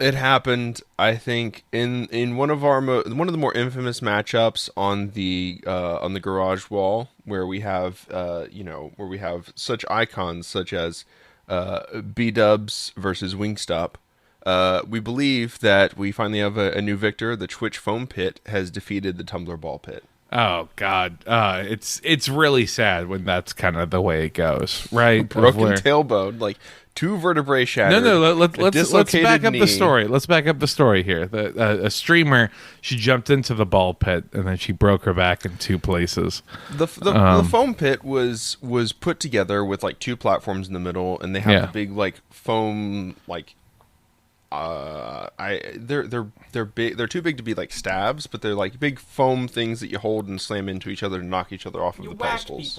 It happened, I think, in one of one of the more infamous matchups on the garage wall, where we have where we have such icons such as B-Dubs versus Wingstop. We believe that we finally have a new victor. The Twitch Foam Pit has defeated the Tumbler Ball Pit. Oh God, it's really sad when that's kind of the way it goes, right? Broken tailbone, like 2 vertebrae shattered. No. Let's back up knee. the story. Let's back up the story here. A streamer, she jumped into the ball pit and then she broke her back in 2 places. The foam pit was put together with like 2 platforms in the middle, and they have the big like foam like. They're big. They're too big to be like stabs, but they're like big foam things that you hold and slam into each other to knock each other off of the pedestals.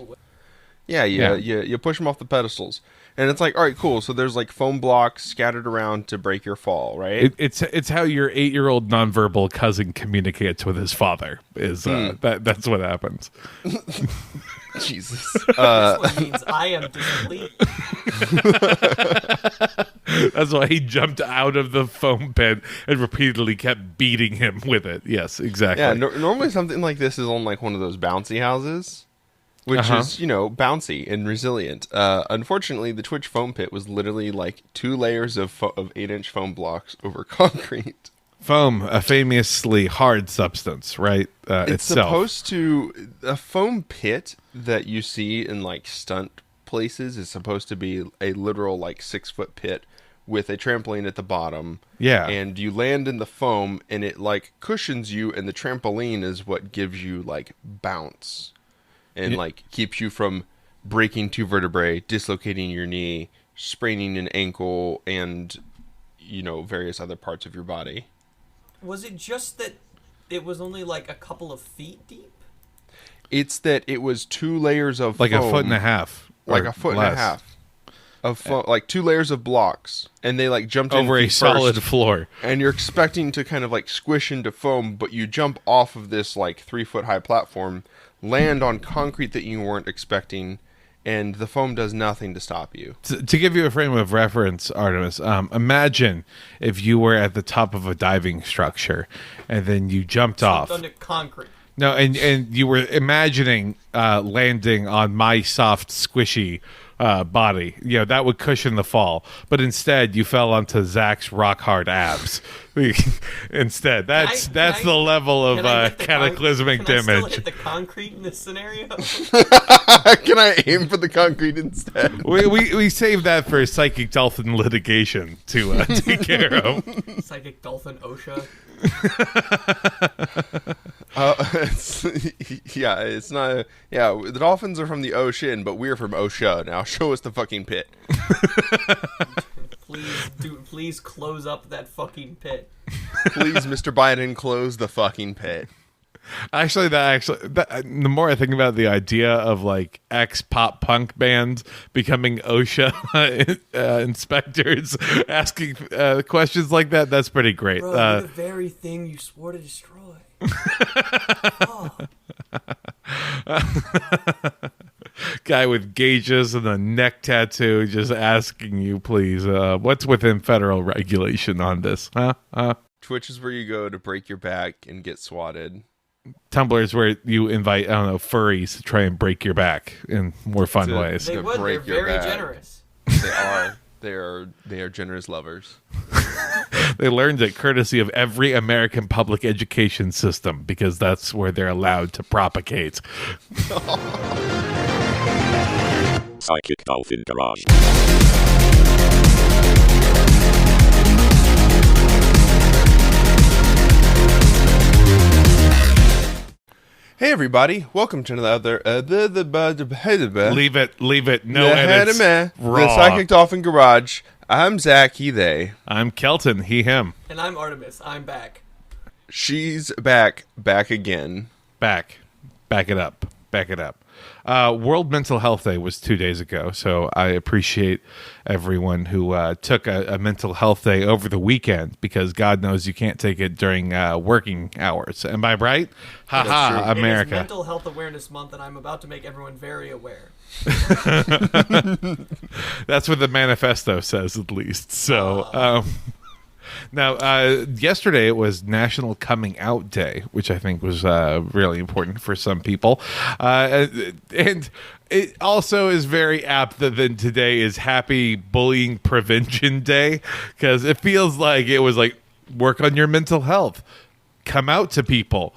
Yeah, you push them off the pedestals, and it's like, all right, cool. So there's like foam blocks scattered around to break your fall, right? It's how your 8-year-old nonverbal cousin communicates with his father. That's what happens. Jesus. This one means I am displeased. That's why he jumped out of the foam pit and repeatedly kept beating him with it. Yes, exactly. Yeah, normally something like this is on like one of those bouncy houses, which is, bouncy and resilient. Unfortunately, the Twitch Foam Pit was literally like 2 layers of 8-inch foam blocks over concrete. Foam, a famously hard substance, right? It's supposed to... A foam pit that you see in like stunt places is supposed to be a literal like 6-foot pit with a trampoline at the bottom. Yeah. And you land in the foam and it like cushions you, and the trampoline is what gives you like bounce and like keeps you from breaking 2 vertebrae, dislocating your knee, spraining an ankle, and various other parts of your body. Was it just that it was only like a couple of feet deep? It's that it was 2 layers of like foam, a foot and a half. Like a foot and a half. Of foam, like 2 layers of blocks, and they like jumped over a solid floor, and you're expecting to kind of like squish into foam, but you jump off of this like 3-foot high platform, land on concrete that you weren't expecting, and the foam does nothing to stop you. To give you a frame of reference, Artemis, imagine if you were at the top of a diving structure and then you jumped off onto concrete. No, and you were imagining landing on my soft, squishy body. That would cushion the fall. But instead, you fell onto Zach's rock-hard abs. Instead, that's the level of cataclysmic damage. Can I still hit the concrete in this scenario? Can I aim for the concrete instead? We saved that for psychic dolphin litigation to take care of. Psychic dolphin OSHA. It's not. Yeah, the dolphins are from the ocean, but we're from OSHA. Now show us the fucking pit. Please close up that fucking pit. Please, Mr. Biden, close the fucking pit. Actually, the more I think about the idea of like ex-pop punk bands becoming OSHA inspectors, asking questions like that, that's pretty great. Bro, you're the very thing you swore to destroy. Guy with gauges and a neck tattoo just asking you, please, what's within federal regulation on this? Twitch is where you go to break your back and get swatted. Tumblr is where you invite, furries to try and break your back in more fun ways. They're very generous. They are. They are generous lovers. They learned it courtesy of every American public education system because that's where they're allowed to propagate. Psychic Dolphin Garage. Hey everybody, welcome to another Leave it. No edits. Raw. The Psychic Dolphin Garage. I'm Zach, he, they. I'm Kelton, he, him. And I'm Artemis, I'm back. She's back again. Back it up. World Mental Health Day was 2 days ago, so I appreciate everyone who took a mental health day over the weekend because God knows you can't take it during working hours. Am I right? Haha, America. It is Mental Health Awareness Month, and I'm about to make everyone very aware. That's what the manifesto says, at least. So, Now, yesterday it was National Coming Out Day, which I think was really important for some people. And it also is very apt that then today is Happy Bullying Prevention Day, because it feels like it was like, work on your mental health, come out to people.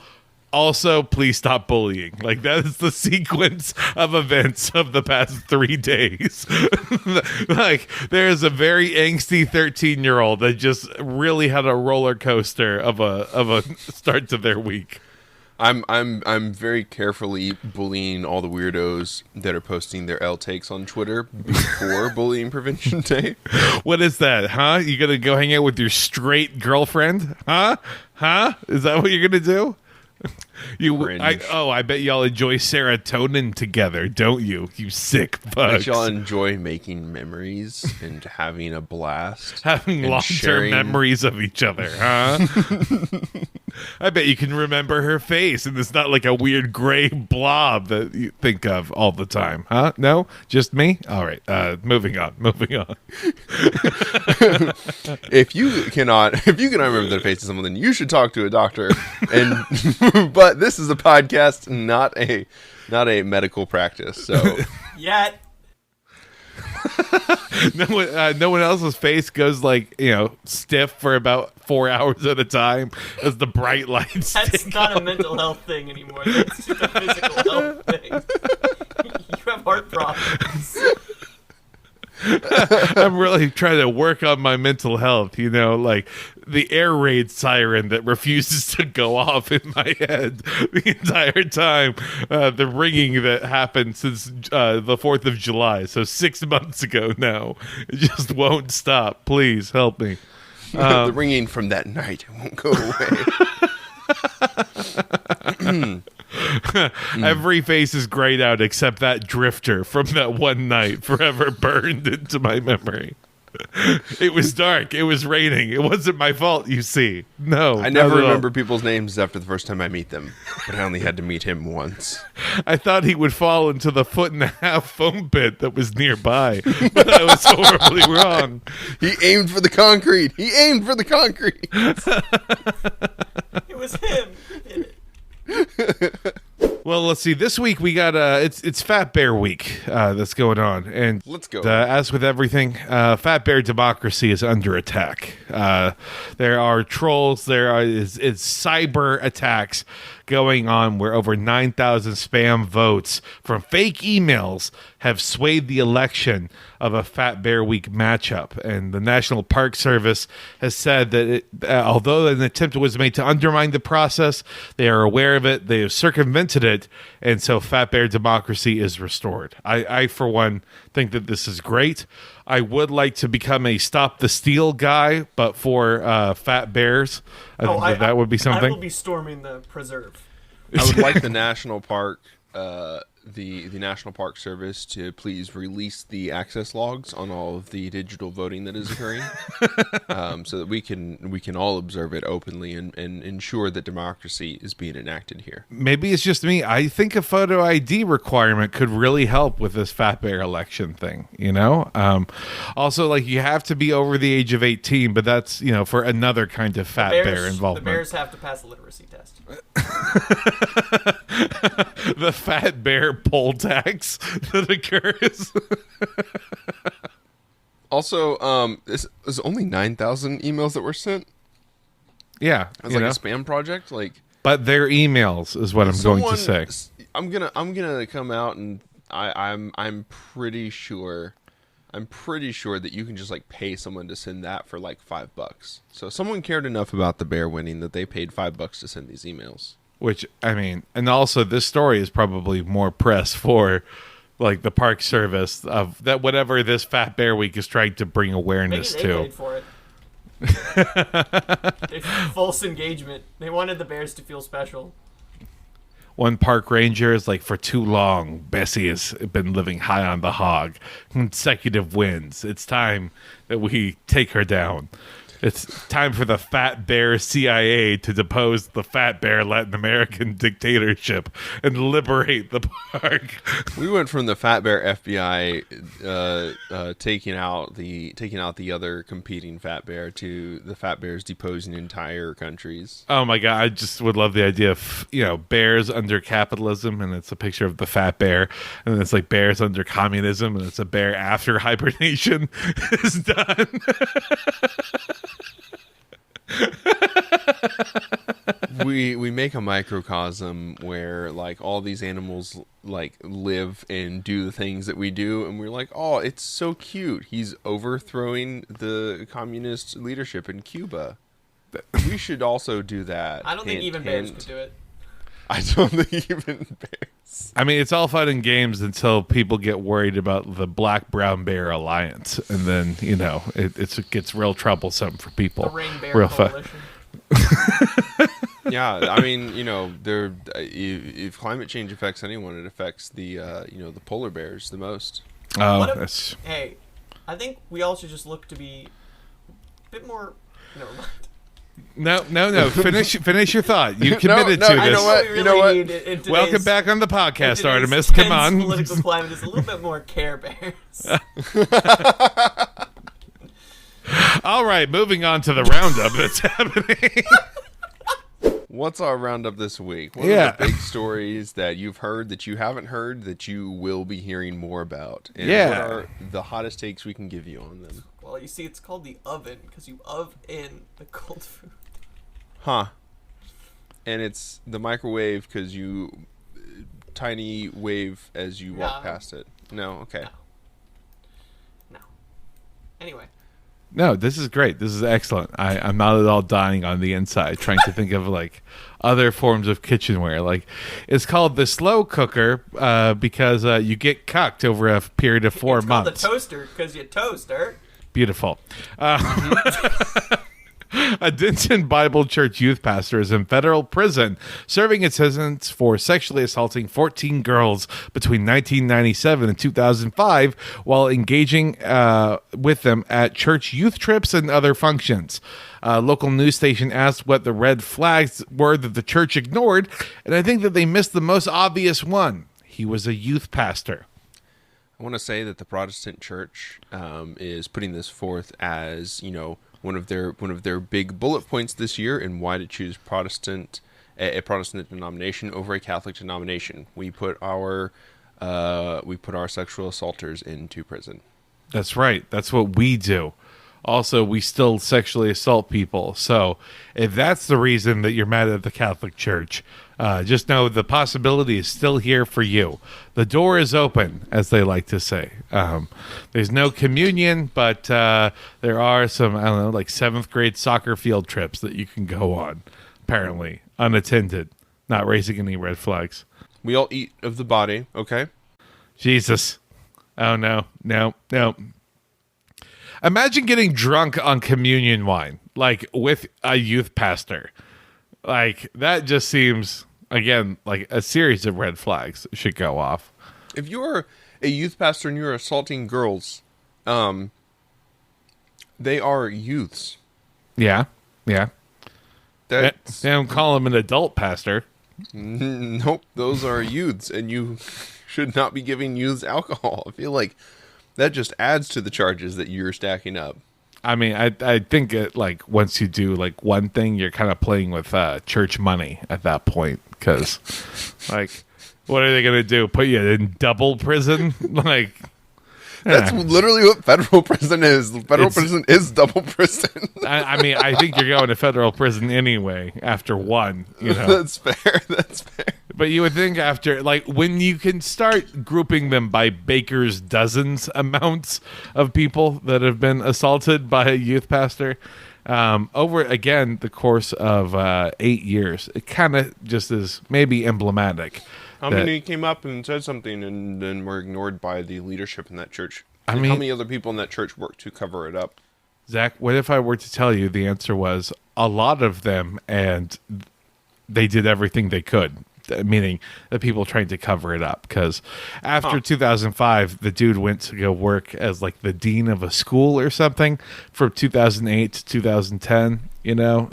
Also, please stop bullying. Like, that is the sequence of events of the past 3 days. Like, there's a very angsty 13-year-old that just really had a roller coaster of a start to their week. I'm very carefully bullying all the weirdos that are posting their L takes on Twitter before Bullying Prevention Day. What is that, huh? You gonna go hang out with your straight girlfriend? Huh? Is that what you're gonna do? I bet y'all enjoy serotonin together, don't you? You sick I bugs. bet y'all enjoy making memories and having a blast. Having long-term sharing memories of each other, huh? I bet you can remember her face, and it's not like a weird gray blob that you think of all the time, huh? No? Just me? All right, moving on. If you cannot remember the face of someone, then you should talk to a doctor. And but this is a podcast, not a medical practice. So Yet. No one else's face goes like, stiff for about 4 hours at a time as the bright lights. That's not a mental health thing anymore. That's just a physical health thing. You have heart problems. I'm really trying to work on my mental health, like the air raid siren that refuses to go off in my head the entire time. The ringing that happened since the 4th of July, so 6 months ago now. It just won't stop. Please help me. The ringing from that night won't go away. Every face is grayed out except that drifter from that one night, forever burned into my memory. It was dark. It was raining. It wasn't my fault, you see. No. I never remember people's names after the first time I meet them, but I only had to meet him once. I thought he would fall into the 1.5-foot foam pit that was nearby, but I was horribly wrong. He aimed for the concrete. It was him. He did it. Well, let's see. This week we got it's Fat Bear Week that's going on, and let's go. As with everything, Fat Bear democracy is under attack. There are trolls. There is cyber attacks going on where over 9,000 spam votes from fake emails have swayed the election of a Fat Bear Week matchup. And the National Park Service has said that although an attempt was made to undermine the process, they are aware of it. They have circumvented it. And so Fat Bear democracy is restored. I for one, think that this is great. I would like to become a Stop the Steal guy, but for fat bears. I think that would be something. I will be storming the preserve. I would like the national park, the National Park Service to please release the access logs on all of the digital voting that is occurring, so that we can all observe it openly and ensure that democracy is being enacted here. Maybe it's just me. I think a photo ID requirement could really help with this Fat Bear election thing. Also, like, you have to be over the age of 18, but that's for another kind of fat bear involvement. The bears have to pass a literacy test. The Fat Bear poll tax that occurs. Also, this is only 9,000 emails that were sent. Yeah, it's like a spam project, But their emails is what I'm going to say. I'm gonna come out and I'm pretty sure that you can just pay someone to send that for $5. So someone cared enough about the bear winning that they paid $5 to send these emails. Which, and also this story is probably more press for the Park Service of that whatever this Fat Bear Week is trying to bring awareness Maybe they to. paid for it. It's false engagement. They wanted the bears to feel special. One park ranger is for too long, Bessie has been living high on the hog. Consecutive wins. It's time that we take her down. It's time for the Fat Bear CIA to depose the Fat Bear Latin American dictatorship and liberate the park. We went from the Fat Bear FBI taking out the other competing Fat Bear to the Fat Bears deposing entire countries. Oh my god, I just would love the idea of, bears under capitalism, and it's a picture of the Fat Bear, and then it's like bears under communism, and it's a bear after hibernation is done. We make a microcosm where like all these animals like live and do the things that we do, and we're like, oh, it's so cute. He's overthrowing the communist leadership in Cuba. We should also do that. I don't think even bears could do it. I don't think even bears. I mean, it's all fun and games until people get worried about the Black-Brown Bear Alliance, and then it gets real troublesome for people. The Rain Bear real Coalition. Yeah, I mean, if climate change affects anyone, it affects the the polar bears the most. Oh, hey, I think we all should just look to be a bit more. Never mind. No. Finish your thought. You committed to this. You know what? Welcome back on the podcast, Artemis. Come on. Political climate is a little bit more Care Bears. All right, moving on to the roundup that's happening. What's our roundup this week? What are the big stories that you've heard that you haven't heard that you will be hearing more about? And what are the hottest takes we can give you on them? Well, you see, it's called the oven because you in the cold food. Huh. And it's the microwave because you tiny wave as you walk past it. No? Okay. No. Anyway. No, this is great. This is excellent. I'm not at all dying on the inside trying to think of like other forms of kitchenware. Like it's called the slow cooker because you get cucked over a period of 4 months. It's called the toaster because you toaster. Beautiful. A Denton Bible Church youth pastor is in federal prison, serving a sentence for sexually assaulting 14 girls between 1997 and 2005 while engaging with them at church youth trips and other functions. A local news station asked what the red flags were that the church ignored, and I think that they missed the most obvious one. He was a youth pastor. I want to say that the Protestant church is putting this forth as, one of their big bullet points this year in why to choose a Protestant denomination over a Catholic denomination. We put our sexual assaulters into prison. That's right. That's what we do. Also, we still sexually assault people. So if that's the reason that you're mad at the Catholic Church, just know the possibility is still here for you. The door is open, as they like to say. There's no communion, but there are some, like 7th grade soccer field trips that you can go on, apparently, unattended, not raising any red flags. We all eat of the body, okay? Jesus. Oh, no. Imagine getting drunk on communion wine, like with a youth pastor. Like, that just seems, again, like a series of red flags should go off. If you're a youth pastor and you're assaulting girls, they are youths. Yeah. They don't call them an adult pastor. Nope, those are youths, and you should not be giving youths alcohol. I feel like that just adds to the charges that you're stacking up. I mean, I think like once you do like one thing, you're kind of playing with church money at that point. Because, like, what are they going to do? Put you in double prison? Like, that's literally what federal prison is. Federal prison is double prison. I mean, I think you're going to federal prison anyway after one. That's fair. But you would think after, like, when you can start grouping them by baker's dozens amounts of people that have been assaulted by a youth pastor over, again, the course of 8 years, it kind of just is maybe emblematic. How many came up and said something and then were ignored by the leadership in that church? How many other people in that church worked to cover it up? Zach, what if I were to tell you the answer was a lot of them, and they did everything they could meaning the people trying to cover it up. Because after 2005, the dude went to go work as like the dean of a school or something from 2008 to 2010.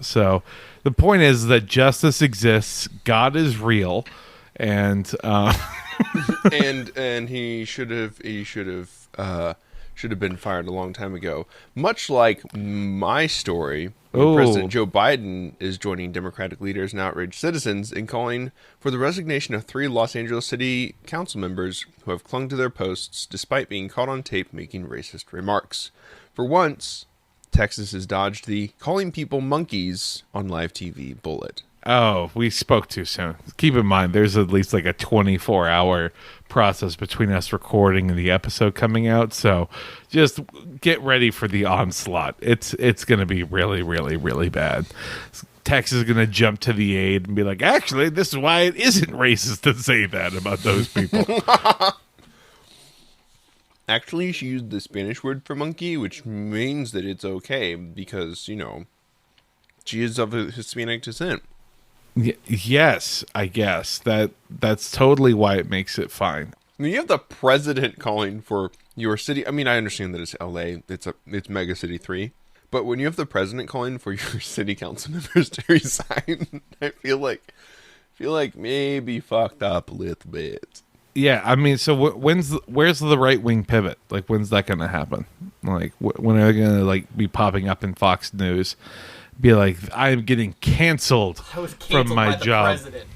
So the point is that justice exists, God is real, and and he should have been fired a long time ago. Much like my story, when President Joe Biden is joining Democratic leaders and outraged citizens in calling for the resignation of 3 Los Angeles City Council members who have clung to their posts despite being caught on tape making racist remarks. For once, Texas has dodged the calling people monkeys on live TV bullet. Oh, we spoke too soon. Keep in mind, there's at least like a 24-hour process between us recording and the episode coming out. So just get ready for the onslaught. It's going to be really, really, really bad. Texas is going to jump to the aid and be like, actually, this is why it isn't racist to say that about those people. Actually, she used the Spanish word for monkey, which means that it's okay because, she is of a Hispanic descent. Yes, I guess that's totally why it makes it fine. I mean, you have the president calling for your city. I mean, I understand that it's LA, it's Mega City 3, but when you have the president calling for your city council members to resign, I feel like maybe fucked up a little bit. Yeah, I mean, so where's the right wing pivot? Like, when's that going to happen? Like, when are they going to like be popping up in Fox News? Be like, I'm getting canceled from my job. President.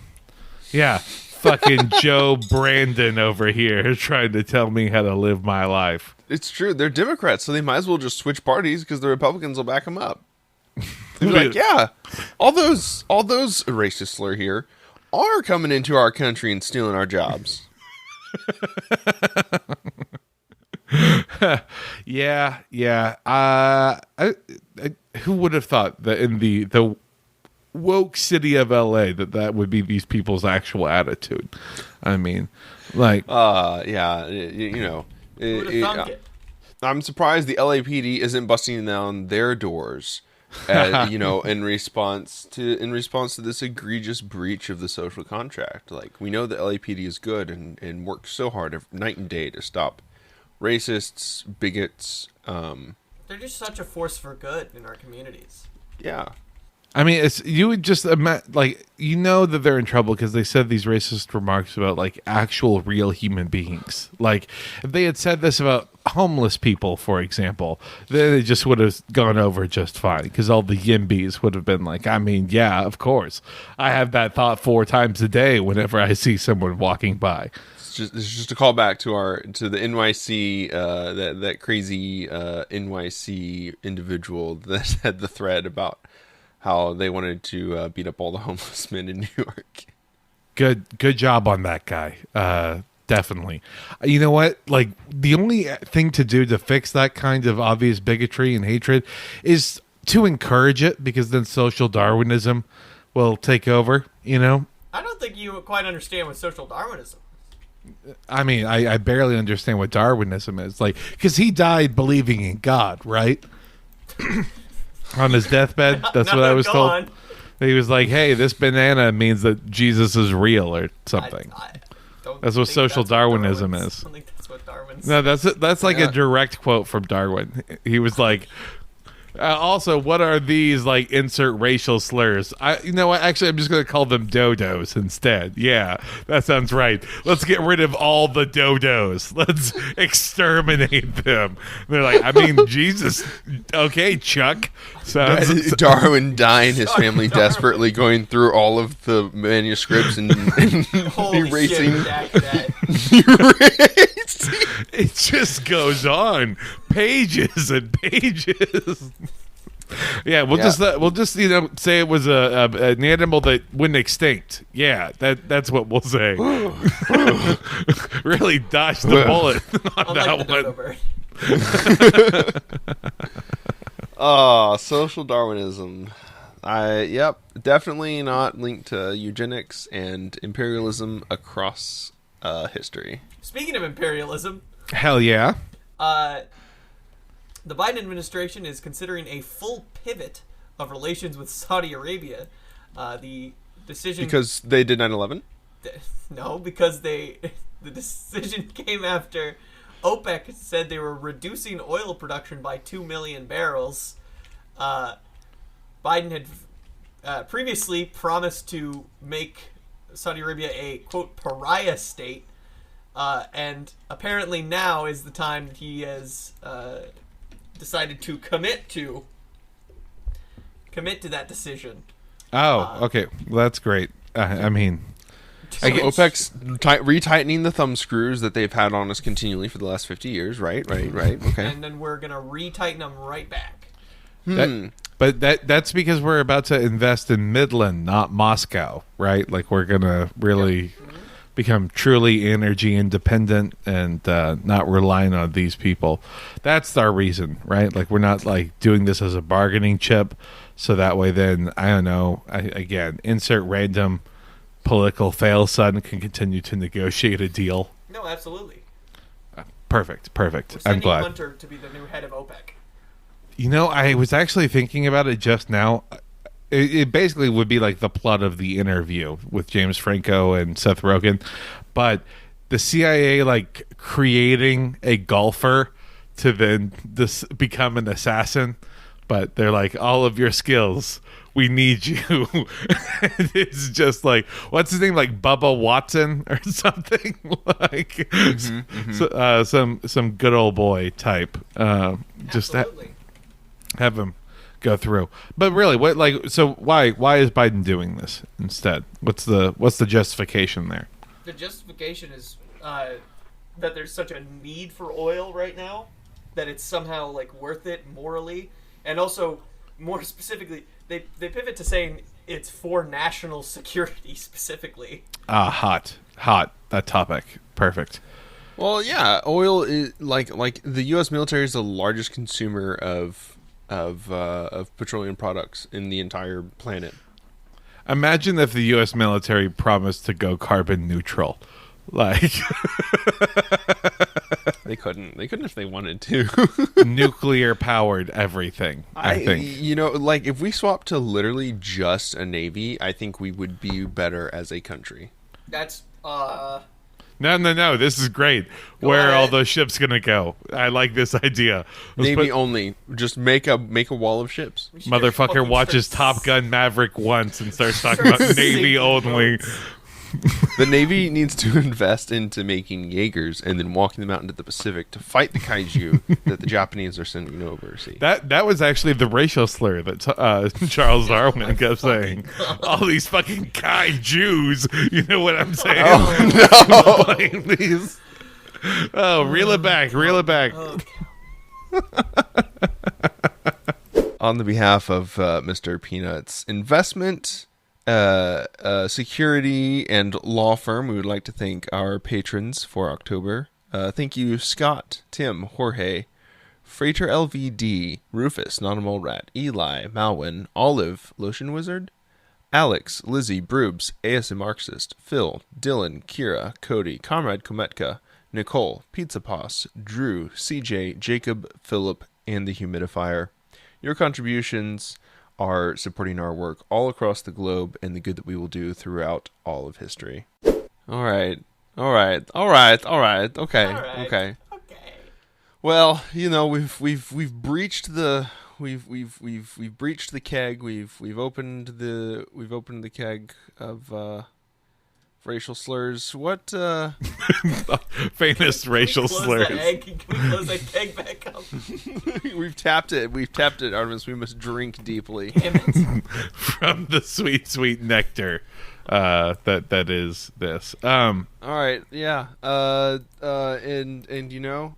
Yeah, fucking Joe Brandon over here trying to tell me how to live my life. It's true. They're Democrats, so they might as well just switch parties because the Republicans will back them up. They're like, yeah, all those racist slur here are coming into our country and stealing our jobs. Yeah. Who would have thought that in the woke city of LA that would be these people's actual attitude? I mean, like, yeah, I'm surprised the LAPD isn't busting down their doors, in response to this egregious breach of the social contract. Like, we know the LAPD is good and works so hard night and day to stop racists, bigots. They're just such a force for good in our communities. Yeah. I mean, you would just that they're in trouble because they said these racist remarks about like actual real human beings. Like, if they had said this about homeless people, for example, then it just would have gone over just fine because all the yimbys would have been like, I mean, yeah, of course. I have that thought 4 times a day whenever I see someone walking by. It's just a callback to the NYC that crazy NYC individual that had the thread about how they wanted to beat up all the homeless men in New York. Good job on that guy. Definitely. You know what? Like, the only thing to do to fix that kind of obvious bigotry and hatred is to encourage it, because then social Darwinism will take over. I don't think you quite understand what social Darwinism. I mean, I barely understand what Darwinism is. Like, because he died believing in God, right? On his deathbed. That's what I was told. On. He was like, hey, this banana means that Jesus is real or something. That's what social Darwinism is. I don't think that's what Darwin said. No, that's like a direct quote from Darwin. He was like, also, what are these, like, insert racial slurs? You know what? Actually, I'm just going to call them dodos instead. Yeah, that sounds right. Let's get rid of all the dodos. Let's exterminate them. They're like, I mean, Jesus. Okay, Chuck. Darwin dying, his family desperately going through all of the manuscripts and erasing. It just goes on. Pages and pages. Yeah, we'll just say it was an animal that went extinct. Yeah, that's what we'll say. Really dodged the bullet on that one. Social Darwinism. Definitely not linked to eugenics and imperialism across history. Speaking of imperialism, hell yeah. The Biden administration is considering a full pivot of relations with Saudi Arabia. The decision... Because they did 9/11? No, because the decision came after OPEC said they were reducing oil production by 2 million barrels. Biden had previously promised to make Saudi Arabia a, quote, pariah state, and apparently now is the time he has decided to commit to that decision. Oh, okay. Well, that's great. I mean... So OPEC's retightening the thumb screws that they've had on us continually for the last 50 years, right? Okay. And then we're going to retighten them right back. But that's because we're about to invest in Midland, not Moscow, right? Like, we're going to really become truly energy independent and not relying on these people. That's our reason, right? Like, we're not, like, doing this as a bargaining chip, so that way then, I don't know, again, insert random political fail son can continue to negotiate a deal. No, absolutely. Perfect. We're I'm sending glad. Hunter to be the new head of OPEC. You know, I was actually thinking about it just now. It basically would be like the plot of The Interview with James Franco and Seth Rogen, but the CIA like creating a golfer to then become an assassin, but they're like, all of your skills, we need you. It's just like, what's his name, like Bubba Watson or something, like some good old boy type. Just have him go through. But really, what, like, so why is Biden doing this instead? What's the justification there? The justification is that there's such a need for oil right now that it's somehow like worth it morally, and also more specifically, they pivot to saying it's for national security specifically. Hot that topic. Perfect. Well, yeah, oil is like the U.S. military is the largest consumer of petroleum products in the entire planet. Imagine if the U.S. military promised to go carbon neutral. Like, they couldn't if they wanted to. Nuclear powered everything. I think, you know, like if we swapped to literally just a navy, I think we would be better as a country. That's No. This is great. Where are all those ships gonna go? I like this idea. Navy only. Just make a wall of ships. Motherfucker watches Top Gun Maverick once and starts talking about Navy only. The Navy needs to invest into making Jaegers and then walking them out into the Pacific to fight the kaiju that the Japanese are sending over. See, that was actually the racial slur that Charles Darwin kept saying. All these fucking kaijus. You know what I'm saying? Oh, no. These. Oh, reel it back. On the behalf of Mr. Peanut's investment, security, and law firm, we would like to thank our patrons for October. Thank you, Scott, Tim, Jorge, Freighter LVD, Rufus, Not a Mole Rat, Eli, Malwin, Olive, Lotion Wizard, Alex, Lizzie, Broobs, ASM Marxist, Phil, Dylan, Kira, Cody, Comrade Kometka, Nicole, Pizza Poss, Drew, CJ, Jacob, Philip, and the Humidifier. Your contributions are supporting our work all across the globe and the good that we will do throughout all of history. All right. Okay. Well, you know, we've breached the we've breached the keg. We've opened the keg of racial slurs. What famous racial slurs? Can we close that keg back up? We've tapped it, Artemis. We must drink deeply. Damn it. From the sweet nectar that is this. All right, yeah. And you know,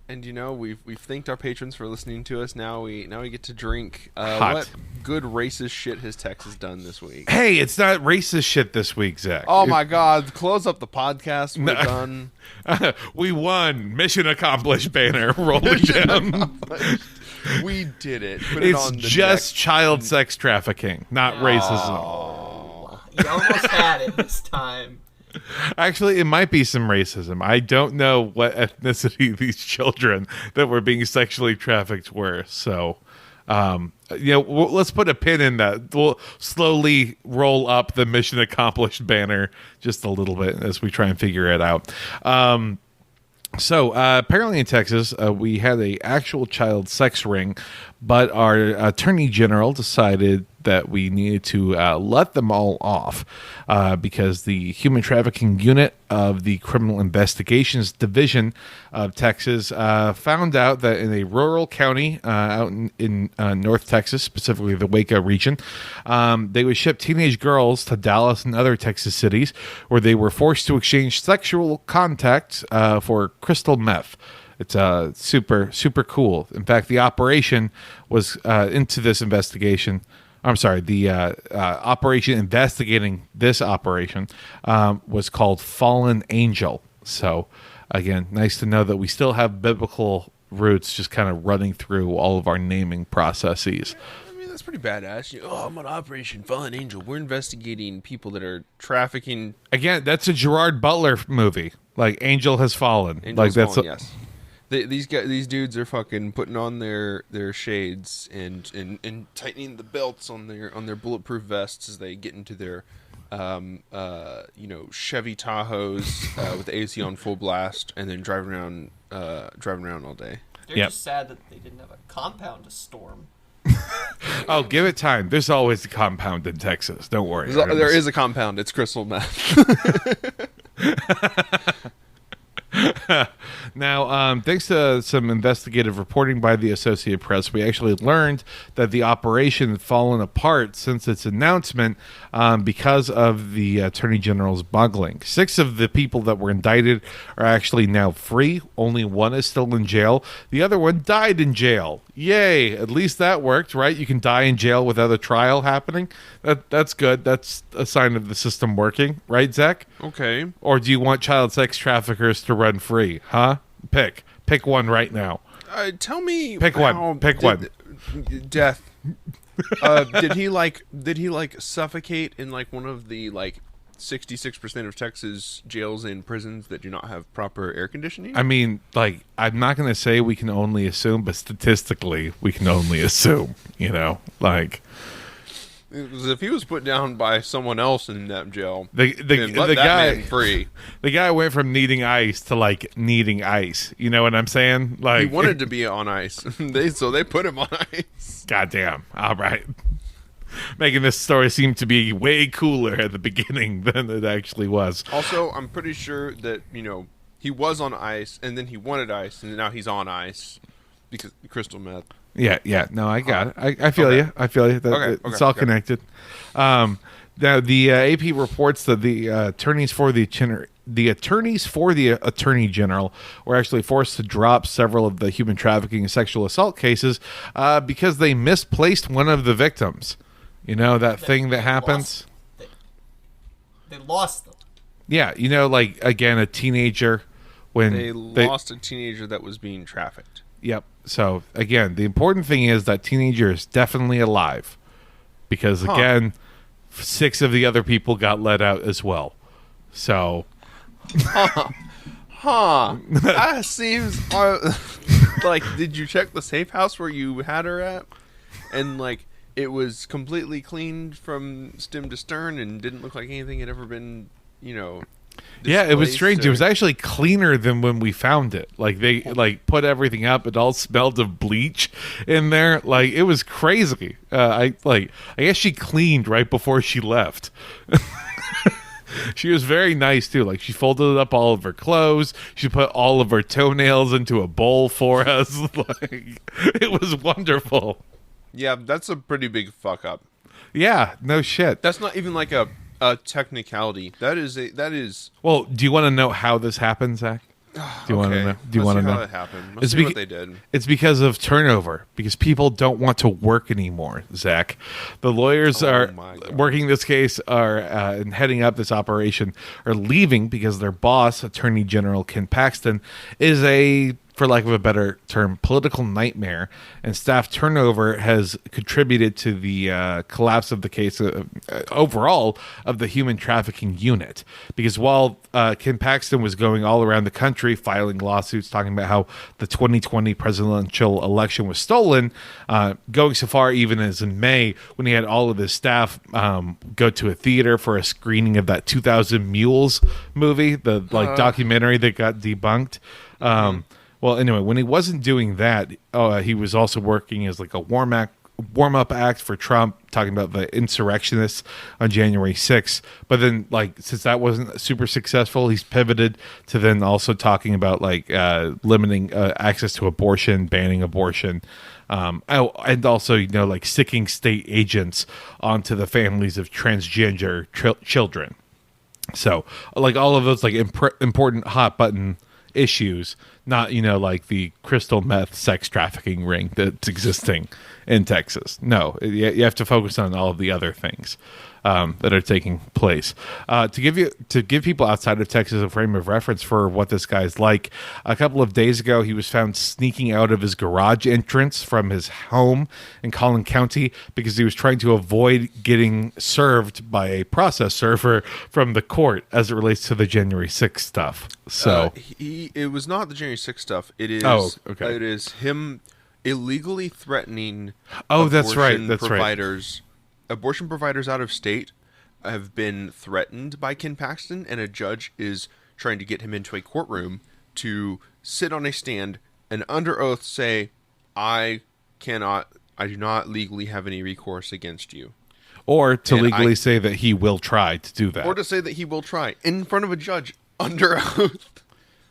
we've thanked our patrons for listening to us. Now we get to drink what good racist shit has Texas done this week. Hey, it's not racist shit this week, Zach. Oh my God! Close up the podcast. We're done. We won. Mission accomplished. Banner. Roll it down. We did it. It's just child sex trafficking, not racism. You almost had it this time. Actually, it might be some racism. I don't know what ethnicity these children that were being sexually trafficked were. So, let's put a pin in that. We'll slowly roll up the mission accomplished banner just a little bit as we try and figure it out. So apparently in Texas, we had a actual child sex ring, but our attorney general decided that we needed to let them all off because the human trafficking unit of the Criminal Investigations Division of Texas found out that in a rural county out in North Texas, specifically the Waco region, they would ship teenage girls to Dallas and other Texas cities where they were forced to exchange sexual contact for crystal meth. It's super, super cool. In fact, the operation was into this investigation. I'm sorry, the operation investigating this operation was called Fallen Angel. So, again, nice to know that we still have biblical roots just kind of running through all of our naming processes. I mean, that's pretty badass. I'm on Operation Fallen Angel. We're investigating people that are trafficking. Again, that's a Gerard Butler movie. Like, Angel Has Fallen. Angel's Fallen, yes. These dudes are fucking putting on their shades and tightening the belts on their bulletproof vests as they get into their Chevy Tahoes with the AC on full blast and then driving around all day. They're just sad that they didn't have a compound to storm. Oh, give it time. There's always a compound in Texas. Don't worry. There is a compound. It's crystal meth. Now, thanks to some investigative reporting by the Associated Press, we actually learned that the operation had fallen apart since its announcement because of the Attorney General's bungling. 6 of the people that were indicted are actually now free. Only 1 is still in jail. The other one died in jail. Yay! At least that worked, right? You can die in jail without a trial happening. That's good. That's a sign of the system working, right, Zach? Okay. Or do you want child sex traffickers to run free? Huh? Pick one right now. Tell me. Pick one. Death. Did he suffocate in one of the 66% of Texas jails and prisons that do not have proper air conditioning? I mean, I'm not going to say we can only assume, but statistically, we can only assume. If he was put down by someone else in that jail, the that guy man free. The guy went from needing ice to needing ice. You know what I'm saying? He wanted to be on ice, so they put him on ice. Goddamn! All right, making this story seem to be way cooler at the beginning than it actually was. Also, I'm pretty sure that he was on ice, and then he wanted ice, and now he's on ice because crystal meth. Yeah. No, I got it. I feel you. I feel you. It's all connected. Now, the AP reports that the attorneys for the Attorney General were actually forced to drop several of the human trafficking and sexual assault cases because they misplaced one of the victims. You know, that thing that happens? They lost them. Yeah, again, a teenager. When they lost a teenager that was being trafficked. Yep. So, again, the important thing is that teenager is definitely alive. Because, again, 6 of the other people got let out as well. So... That seems... did you check the safe house where you had her at? And, it was completely cleaned from stem to stern and didn't look like anything had ever been, Yeah, it was strange. It was actually cleaner than when we found it. They put everything up. It all smelled of bleach in there. It was crazy. I guess she cleaned right before she left. She was very nice too. She folded up all of her clothes. She put all of her toenails into a bowl for us. It was wonderful. Yeah, that's a pretty big fuck up. Yeah, no shit. That's not even a technicality. That is. Well, do you want to know how this happened, Zach? Do you want to know? Do you want to know how it happened? Let's see what they did. It's because of turnover. Because people don't want to work anymore, Zach. The lawyers are working this case, and heading up this operation, are leaving because their boss, Attorney General Ken Paxton, is a for lack of a better term, political nightmare, and staff turnover has contributed to the collapse of the case overall of the human trafficking unit. Because while Ken Paxton was going all around the country filing lawsuits talking about how the 2020 presidential election was stolen, going so far even as in May when he had all of his staff go to a theater for a screening of that 2000 Mules movie, the documentary that got debunked. Well, anyway, when he wasn't doing that, he was also working as like a warm-up act for Trump, talking about the insurrectionists on January 6th. But then, like, since that wasn't super successful, he's pivoted to then also talking about, like, limiting access to abortion, banning abortion, and also, you know, like, sticking state agents onto the families of transgender children. So, like, all of those, like, important hot-button issues, not, you know, like the crystal meth sex trafficking ring that's existing in Texas. No, you have to focus on all of the other things that are taking place. To give people outside of Texas a frame of reference for what this guy's like, a couple of days ago, he was found sneaking out of his garage entrance from his home in Collin County because he was trying to avoid getting served by a process server from the court as it relates to the January 6th stuff. So it was not the January 6th stuff. It is. Okay. It is him illegally threatening. That's right. Abortion providers out of state have been threatened by Ken Paxton, and a judge is trying to get him into a courtroom to sit on a stand and under oath say, I do not legally have any recourse against you. Or to legally say that he will try to do that. Or to say that he will try in front of a judge under oath.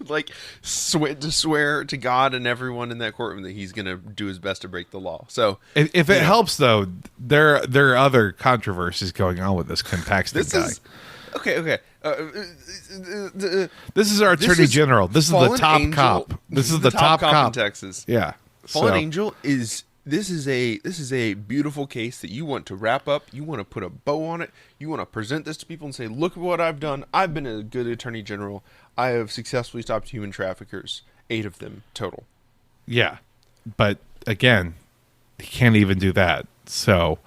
Like, to swear to God and everyone in that courtroom that he's going to do his best to break the law. So, if it helps, though, there are other controversies going on with this Ken Paxton guy. Okay. This is our Attorney General. This is the top Angel, cop. This is the top cop in Texas. Yeah. Fallen Angel is... This is a beautiful case that you want to wrap up. You want to put a bow on it. You want to present this to people and say, look at what I've done. I've been a good attorney general. I have successfully stopped human traffickers. 8 of them total. Yeah. But again, he can't even do that. So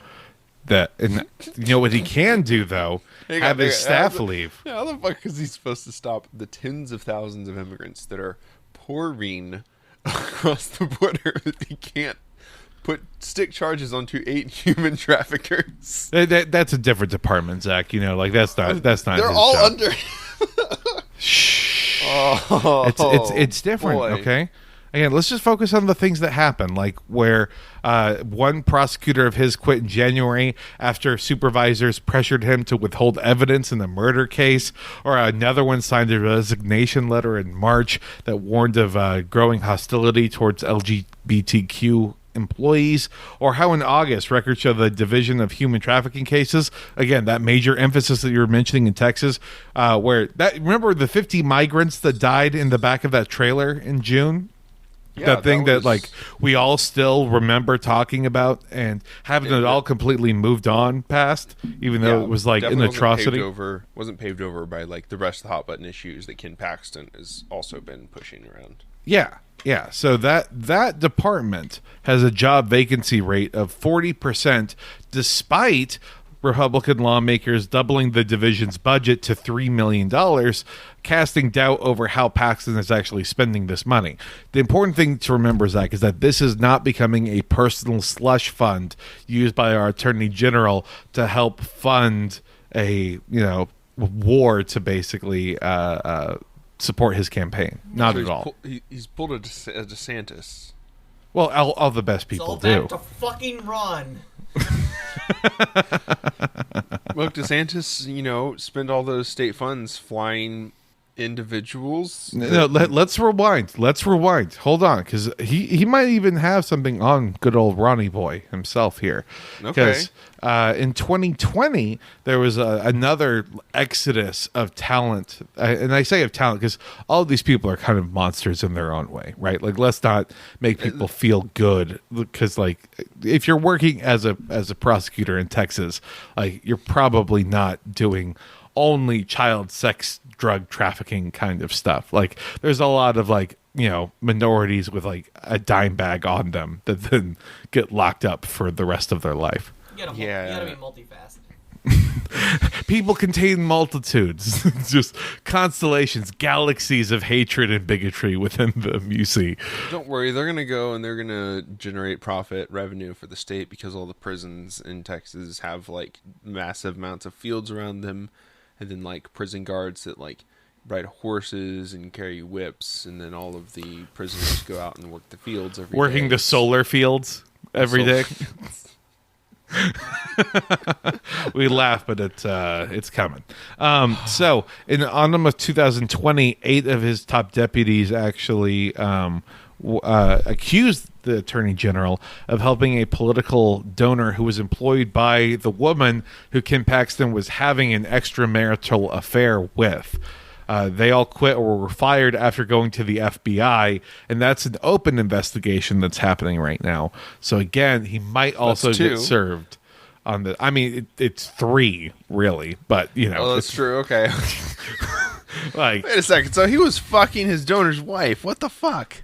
and you know what he can do though? Have his staff leave. Yeah, how the fuck is he supposed to stop the tens of thousands of immigrants that are pouring across the border if he can't put stick charges onto 8 human traffickers? That's a different department, Zach. You know, like that's not. They're his all job. under. Shh. Oh, it's different. boy. Okay. Again, let's just focus on the things that happen, like where one prosecutor of his quit in January after supervisors pressured him to withhold evidence in the murder case, or another one signed a resignation letter in March that warned of growing hostility towards LGBTQ employees, or how in August records show the Division of Human Trafficking cases, again, that major emphasis that you were mentioning in Texas, where that, remember the 50 migrants that died in the back of that trailer in June? Yeah, that thing that like we all still remember talking about and having it all completely moved on past, even though it was like an atrocity. Wasn't paved over by like the rest of the hot button issues that Ken Paxton has also been pushing around. Yeah. So that department has a job vacancy rate of 40%, despite Republican lawmakers doubling the division's budget to $3 million, casting doubt over how Paxton is actually spending this money. The important thing to remember, Zach, is that this is not becoming a personal slush fund used by our Attorney General to help fund a war to basically support his campaign. Not at all. He's pulled a DeSantis. Well, all the best people do. To fucking run. Look, DeSantis, spend all those state funds flying individuals. No, let's rewind. Hold on, because he might even have something on good old Ronnie Boy himself here. Okay. In 2020, there was another exodus of talent. And I say of talent because all of these people are kind of monsters in their own way, right? Like, let's not make people feel good, because, like, if you're working as a prosecutor in Texas, like, you're probably not doing only child sex drug trafficking kind of stuff. Like, there's a lot of like minorities with like a dime bag on them that then get locked up for the rest of their life. You gotta be multifaceted. People contain multitudes, just constellations, galaxies of hatred and bigotry within them, you see. Don't worry, they're going to go and they're going to generate profit revenue for the state because all the prisons in Texas have like massive amounts of fields around them, and then like prison guards that like ride horses and carry whips, and then all of the prisoners go out and work the fields every day. Working the solar fields every day. We laugh, but it's coming. So, in autumn of 2020, 8 of his top deputies actually accused the attorney general of helping a political donor who was employed by the woman who Ken Paxton was having an extramarital affair with. They all quit or were fired after going to the FBI, and that's an open investigation that's happening right now. So again, he might also get served on the. I mean, it's 3 really, but Oh, that's true. Okay. Like, wait a second. So he was fucking his donor's wife. What the fuck?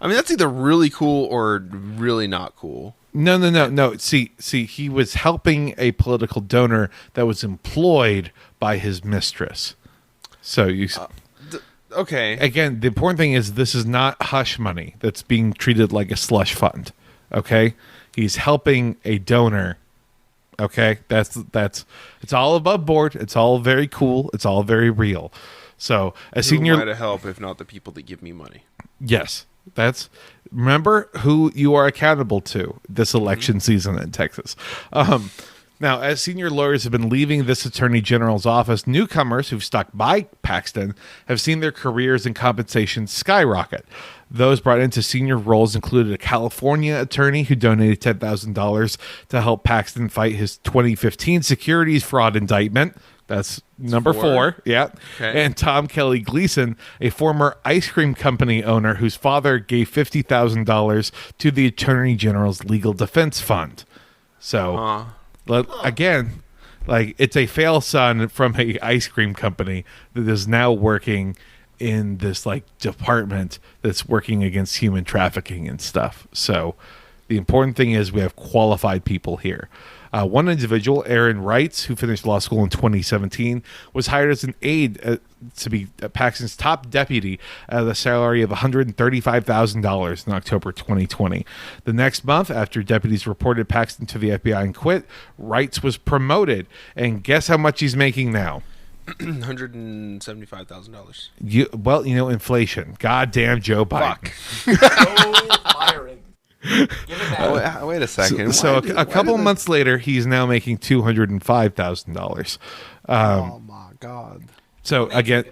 I mean, that's either really cool or really not cool. No. See, he was helping a political donor that was employed by his mistress. So you okay. Again, the important thing is this is not hush money that's being treated like a slush fund. Okay, he's helping a donor. Okay, that's it's all above board. It's all very cool. It's all very real. So a senior, who am I to help if not the people that give me money? Yes, remember who you are accountable to this election season in Texas. Now, as senior lawyers have been leaving this attorney general's office, newcomers who've stuck by Paxton have seen their careers and compensation skyrocket. Those brought into senior roles included a California attorney who donated $10,000 to help Paxton fight his 2015 securities fraud indictment. That's number 4. Yeah. Okay. And Tom Kelly Gleason, a former ice cream company owner whose father gave $50,000 to the attorney general's legal defense fund. So... Again, like it's a fail son from a ice cream company that is now working in this like department that's working against human trafficking and stuff. So the important thing is we have qualified people here. One individual, Aaron Wrights, who finished law school in 2017, was hired as an aide to be Paxton's top deputy at a salary of $135,000 in October 2020. The next month, after deputies reported Paxton to the FBI and quit, Wrights was promoted. And guess how much he's making now? $175,000. Inflation. Goddamn Joe Biden. Firing. Give it back. Wait a second. So a couple months later, he's now making $205,000. Oh my god! So again,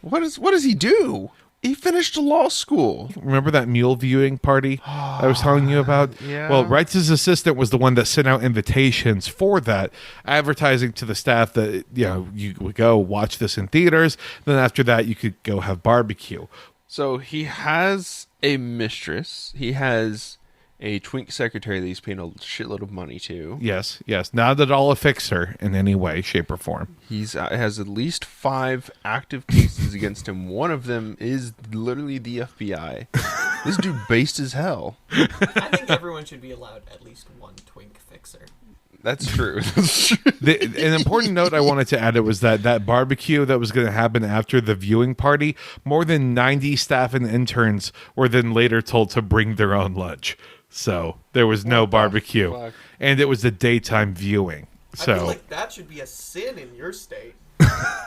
what does he do? He finished law school. Remember that mule viewing party I was telling you about? Yeah. Well, Wright's assistant was the one that sent out invitations for that, advertising to the staff that you would go watch this in theaters. Then after that, you could go have barbecue. So he has a mistress. He has a twink secretary that he's paying a shitload of money to. Yes. Not at all a fixer in any way, shape, or form. He's has at least 5 active cases against him. One of them is literally the FBI. This dude based as hell. I think everyone should be allowed at least one twink fixer. That's true. An important note I wanted to add was that barbecue that was going to happen after the viewing party, more than 90 staff and interns were then later told to bring their own lunch. So there was no barbecue. Fuck? And it was a daytime viewing. So I feel like that should be a sin in your state.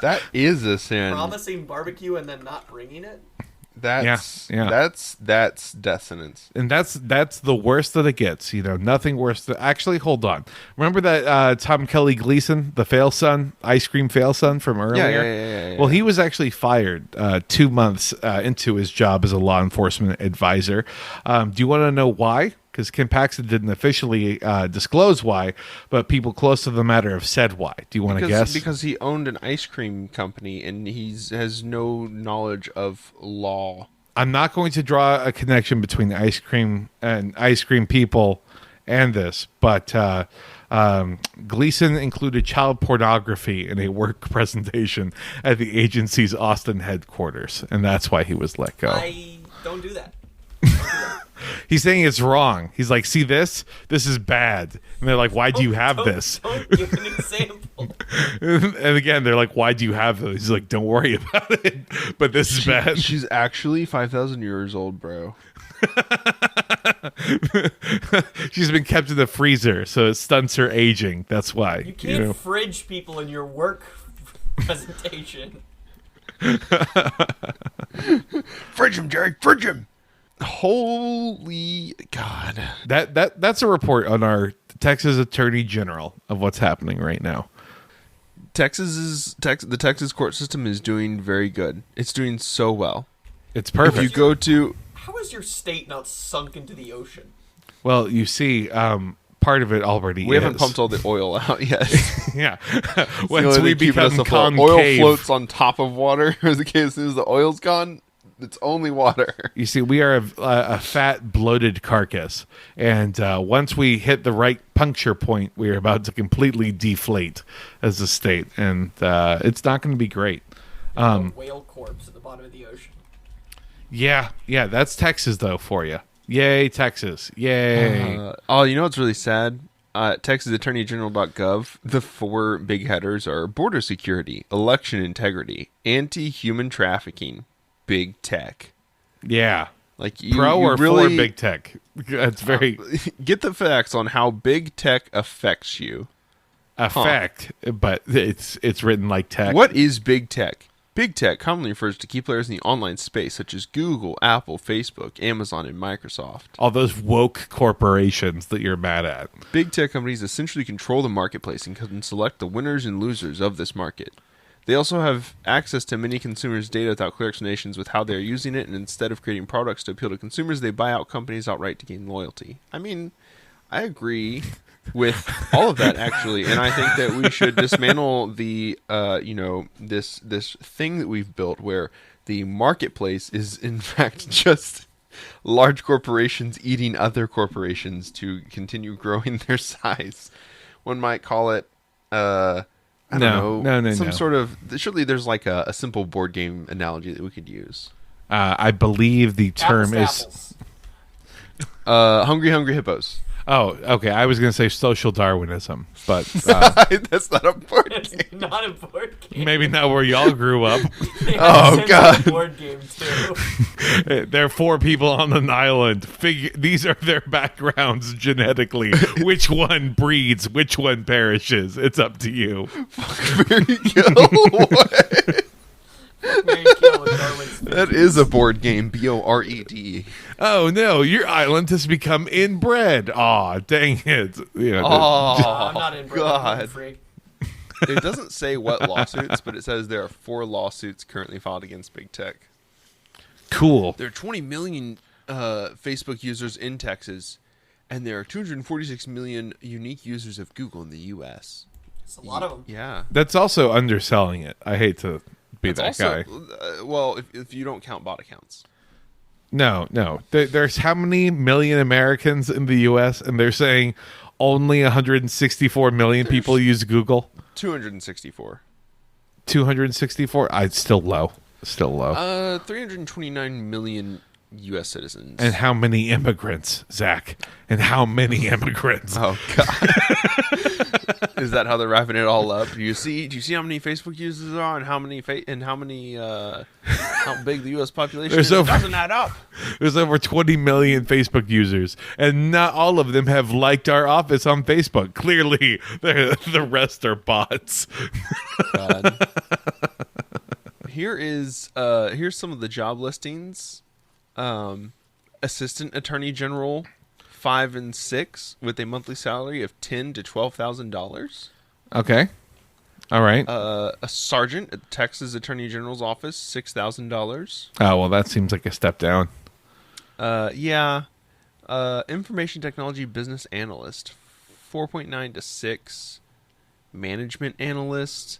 That is a sin. Promising barbecue and then not bringing it? That's death sentence. And that's the worst that it gets. Nothing worse than actually. Hold on. Remember that Tom Kelly Gleason, the fail son, ice cream fail son from earlier? Yeah. Well, he was actually fired 2 months into his job as a law enforcement advisor. Do you want to know why? Because Ken Paxton didn't officially disclose why, but people close to the matter have said why. Do you want to guess? Because he owned an ice cream company and has no knowledge of law. I'm not going to draw a connection between ice cream and ice cream people and this, but Gleason included child pornography in a work presentation at the agency's Austin headquarters, and that's why he was let go. I don't do that. He's saying it's wrong. He's like, see this? This is bad. And they're like, why do you have this? Don't give an example. And again, they're like, why do you have this? He's like, don't worry about it. But this is bad. She's actually 5,000 years old, bro. She's been kept in the freezer, so it stunts her aging. That's why. You can't fridge people in your work presentation. Fridge him, Jerry. Fridge him. Holy God. That's a report on our Texas Attorney General of what's happening right now. The Texas court system is doing very good. It's doing so well. It's perfect. If you go to... How is your state not sunk into the ocean? Well, you see, part of it already We is. haven't pumped all the oil out yet. Yeah. Once we become concave. oil floats on top of water. As soon as the oil's gone, it's only water. You see, we are a fat, bloated carcass. And once we hit the right puncture point, we are about to completely deflate as a state. And it's not going to be great. A whale corpse at the bottom of the ocean. Yeah, that's Texas, though, for you. Yay, Texas. Yay. You know what's really sad? TexasAttorneyGeneral.gov, the 4 big headers are border security, election integrity, anti-human trafficking, big tech. Yeah. Like you, Pro you or really for big tech? That's very... get the facts on how big tech affects you. But it's written like tech. What is big tech? Big tech commonly refers to key players in the online space, such as Google, Apple, Facebook, Amazon, and Microsoft. All those woke corporations that you're mad at. Big tech companies essentially control the marketplace and can select the winners and losers of this market. They also have access to many consumers' data without clear explanations with how they are using it, and instead of creating products to appeal to consumers, they buy out companies outright to gain loyalty. I mean, I agree with all of that, actually, and I think that we should dismantle the this thing that we've built where the marketplace is in fact just large corporations eating other corporations to continue growing their size. One might call it I don't know, some sort of... Surely there's like a simple board game analogy that we could use. I believe the term Apples is Hungry Hippos. Oh, okay. I was going to say social Darwinism, but that's not a board It's game. not a board game. maybe not where y'all grew up. They have Oh, a sense God. of board game too. There are 4 people on an island. These are their backgrounds genetically. Which one breeds? Which one perishes? It's up to you. Very good. Mary Kill with Darwin's That is a board game. BORED. Oh no, your island has become inbred. Aw, dang it. I'm not in God. free. It doesn't say what lawsuits, but it says there are 4 lawsuits currently filed against big tech. Cool. There are 20 million Facebook users in Texas, and there are 246 million unique users of Google in the U.S. It's a lot of them. Yeah. That's also underselling it. I hate to be That's that also, guy. well, if you don't count bot accounts. No. There's how many million Americans in the U.S., and they're saying only 164 million people use Google? 264. 264? It's still low. 329 million U.S. citizens. And how many immigrants, Zach? And how many immigrants? Oh God! Is that how they're wrapping it all up? Do you see how many Facebook users there are, and how many how big the U.S. population is? It doesn't add up. There's over 20 million Facebook users, and not all of them have liked our office on Facebook. Clearly, the rest are bots. God. Here's some of the job listings. Assistant Attorney General 5 and 6 with a monthly salary of $10,000 to $12,000. Okay. All right. A sergeant at the Texas Attorney General's office, $6,000. Oh, well, that seems like a step down. Yeah. Information technology business analyst, 4.9 to 6. Management analyst.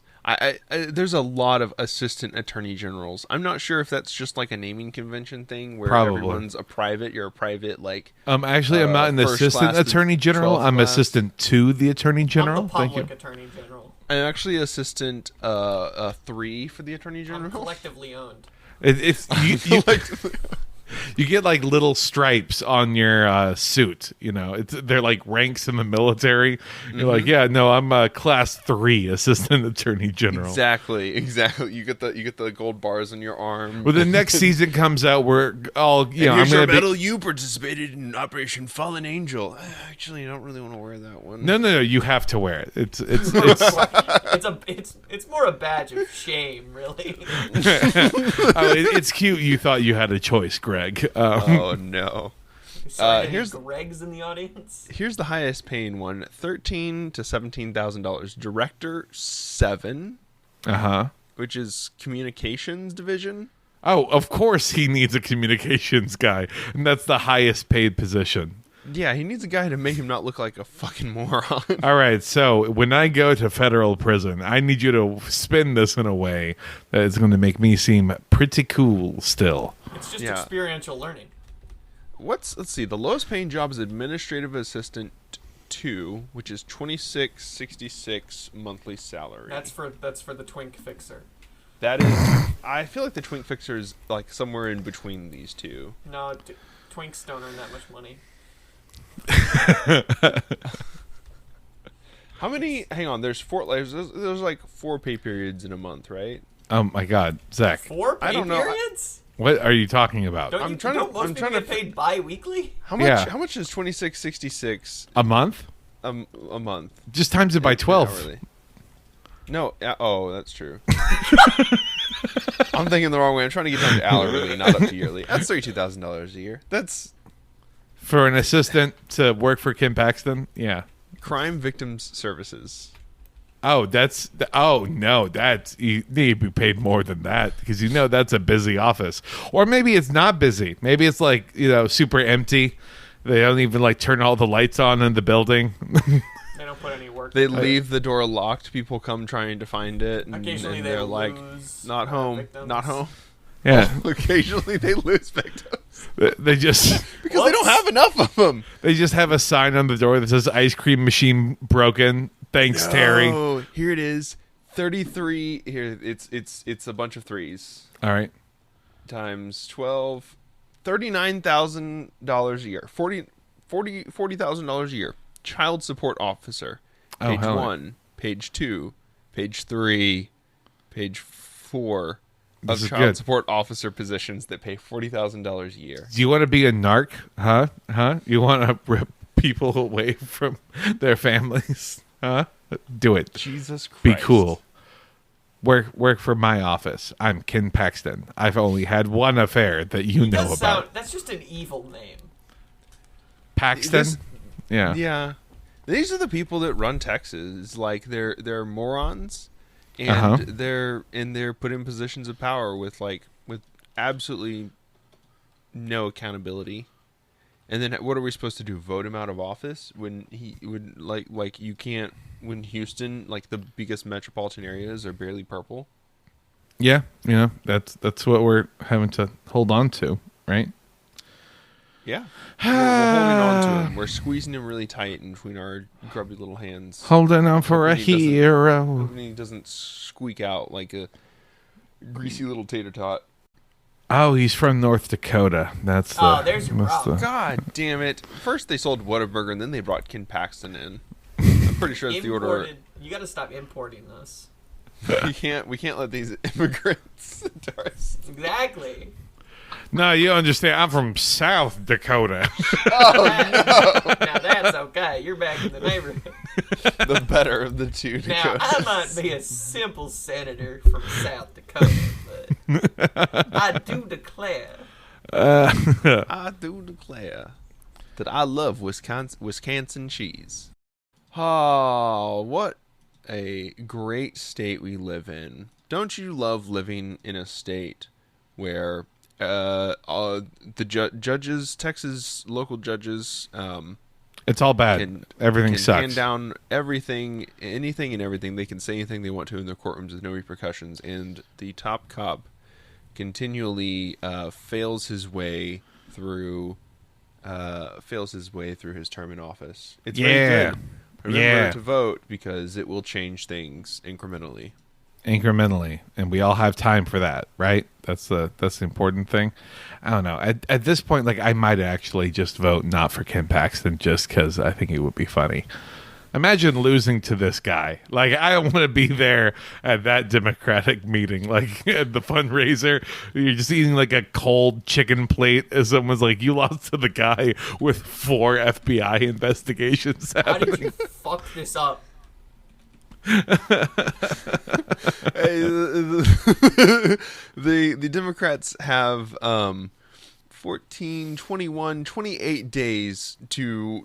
There's a lot of assistant attorney generals. I'm not sure if that's just like a naming convention thing where Probably. everyone's a private. You're a private, like. Actually, I'm not an first assistant class to attorney general. 12th I'm class. assistant to the attorney general. I'm the Thank you. public attorney general. I'm actually assistant 3 for the attorney I'm general. collectively owned. It's you get like little stripes on your suit. You know, they're like ranks in the military. You're like, yeah, no, I'm a class 3 assistant attorney general. Exactly. You get the gold bars on your arm. Well, the next season comes out, we're all I'm here's your gonna medal. You participated in Operation Fallen Angel. Actually, I don't really want to wear that one. No, you have to wear it. It's It's more a badge of shame, really. it's cute. You thought you had a choice, Greg. Oh no. Sorry, here's Greg's in the audience. Here's the highest paying one: $13,000 to $17,000. Director 7, which is communications division. Oh, of course he needs a communications guy, and that's the highest paid position. Yeah, he needs a guy to make him not look like a fucking moron. All right, so when I go to federal prison, I need you to spin this in a way that is going to make me seem pretty cool still. It's just experiential learning. Let's see. The lowest paying job is administrative assistant 2, which is $26.66 monthly salary. That's for the twink fixer. That is. I feel like the twink fixer is like somewhere in between these two. No, twinks don't earn that much money. How many? Hang on. There's 4. There's like 4 pay periods in a month, right? Oh my God, Zach! 4 pay I don't know. periods? What are you talking about? Don't most people get paid bi-weekly? How much? Yeah. How much is $26.66 A month? a month? Just times it by 12. Hourly? No. Oh, that's true. I'm thinking the wrong way. I'm trying to get down to hourly, not up to yearly. That's $32,000 a year. That's For an assistant to work for Ken Paxton? Yeah. Crime Victims Services. Oh, no, you need to be paid more than that because that's a busy office. Or maybe it's not busy. Maybe it's like, super empty. They don't even like turn all the lights on in the building. They don't put any work. They leave the door locked. People come trying to find it, and they're like, "Not home, victims. not home." Yeah. Occasionally, they lose victims They just because they don't have enough of them. they just have a sign on the door that says "Ice cream machine broken." Thanks, Terry. Oh, here it is. 33. Here, it's a bunch of 3s. All right. Times 12. $39,000 a year. $40,000 a year. Child support officer. Page 1. Page 2. Page 3. Page 4. Of child support officer positions that pay $40,000 a year. Do you want to be a narc? Huh? You want to rip people away from their families? Huh? Do it. Jesus Christ. Be cool. Work for my office. I'm Ken Paxton. I've only had one affair that you know about. That's just an evil name. Paxton? Yeah. Yeah. These are the people that run Texas. Like they're morons, and they're put in positions of power with absolutely no accountability. And then what are we supposed to do? Vote him out of office when he would like you can't when Houston, like the biggest metropolitan areas, are barely purple. Yeah, that's what we're having to hold on to, right? Yeah, we're holding on to him. We're squeezing him really tight in between our grubby little hands. Holding on for a hero. Hoping he doesn't squeak out like a greasy little tater tot. Oh, he's from North Dakota. That's there's your problem. God damn it! First they sold Whataburger, and then they brought Ken Paxton in. I'm pretty sure that's the order. You got to stop importing this. We can't let these immigrants into our system. Exactly. No, you understand. I'm from South Dakota. Oh no! Now that's okay. You're back in the neighborhood. The better of the two Now Dakotas. I might be a simple senator from South Dakota, but I do declare. I do declare that I love Wisconsin cheese. Oh, what a great state we live in. Don't you love living in a state where the judges, Texas local judges, It's all bad. Everything can sucks. hand down everything, anything and everything. They can say anything they want to in their courtrooms with no repercussions. And the top cop continually fails his way through his term in office. It's very good. Remember to vote because it will change things incrementally. And we all have time for that, right? That's the important thing. I don't know. At this point, like, I might actually just vote not for Ken Paxton just because I think it would be funny. Imagine losing to this guy. Like, I don't want to be there at that Democratic meeting. Like, at the fundraiser, you're just eating like a cold chicken plate as someone's like, you lost to the guy with 4 FBI investigations happening. How did you fuck this up? The Democrats have 14, 21, 28 days to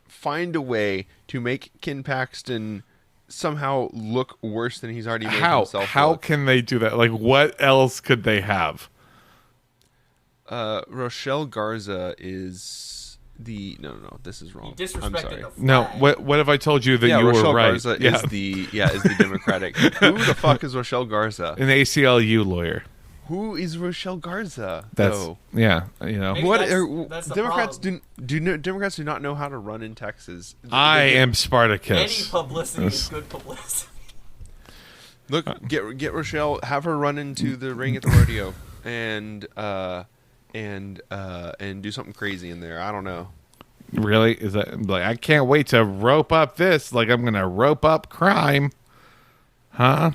find a way to make Ken Paxton somehow look worse than he's already made himself. How can they do that? Like, what else could they have? Rochelle Garza is no, this is wrong. I'm sorry. No, what if I told you that you Rochelle were right? Garza is the Democratic. Who the fuck is Rochelle Garza? An ACLU lawyer. Who is Rochelle Garza? That's you know. Maybe What that's the Democrats problem. Democrats do not know how to run in Texas. I am Any Spartacus. publicity is good publicity. Look, get Rochelle, have her run into the ring at the rodeo, and do something crazy in there. I don't know. Really? Is that like, I can't wait to rope up this? Like, I'm gonna rope up crime, huh?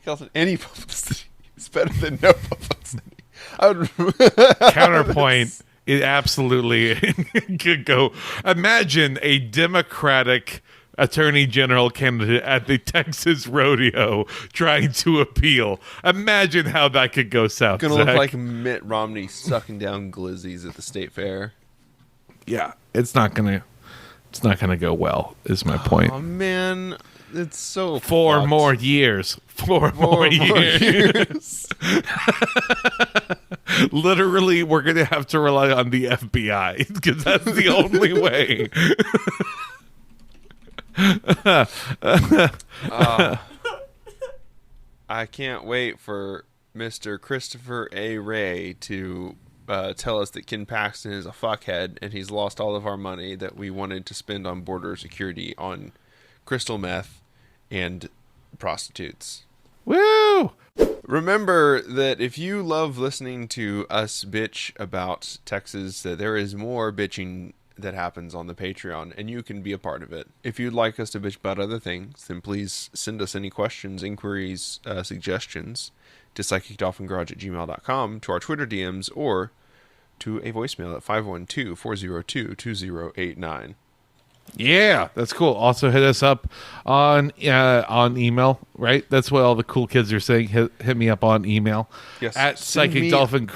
Kelton, any publicity is better than no publicity. Counterpoint. It absolutely could go. Imagine a Democratic attorney general candidate at the Texas rodeo trying to appeal. Imagine how that could go south. Gonna Zach. look like Mitt Romney sucking down glizzies at the state fair. Yeah, it's not gonna go well. Is my point. Oh man, it's so 4 fucked. more years. 4 more years. Literally, we're gonna have to rely on the FBI because that's the only way. I can't wait for Mr. Christopher A. Ray to tell us that Ken Paxton is a fuckhead and he's lost all of our money that we wanted to spend on border security on crystal meth and prostitutes. Woo! Remember that if you love listening to us bitch about Texas, that there is more bitching that happens on the Patreon, and you can be a part of it. If you'd like us to bitch about other things, then please send us any questions, inquiries, suggestions to psychicdolphingarage@gmail.com, to our Twitter DMs, or to a voicemail at 512-402-2089. Yeah, that's cool. Also, hit us up on email, right? That's what all the cool kids are saying. Hit me up on email. Yes. At Send Psychic me Dolphin.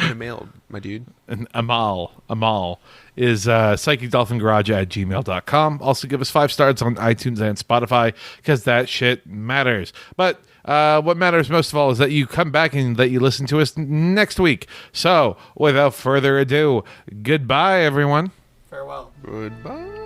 in the mail, my dude. And Amal is psychicdolphingarage@gmail.com. Also, give us 5 stars on iTunes and Spotify because that shit matters. But what matters most of all is that you come back and that you listen to us next week. So, without further ado, goodbye, everyone. Farewell. Goodbye.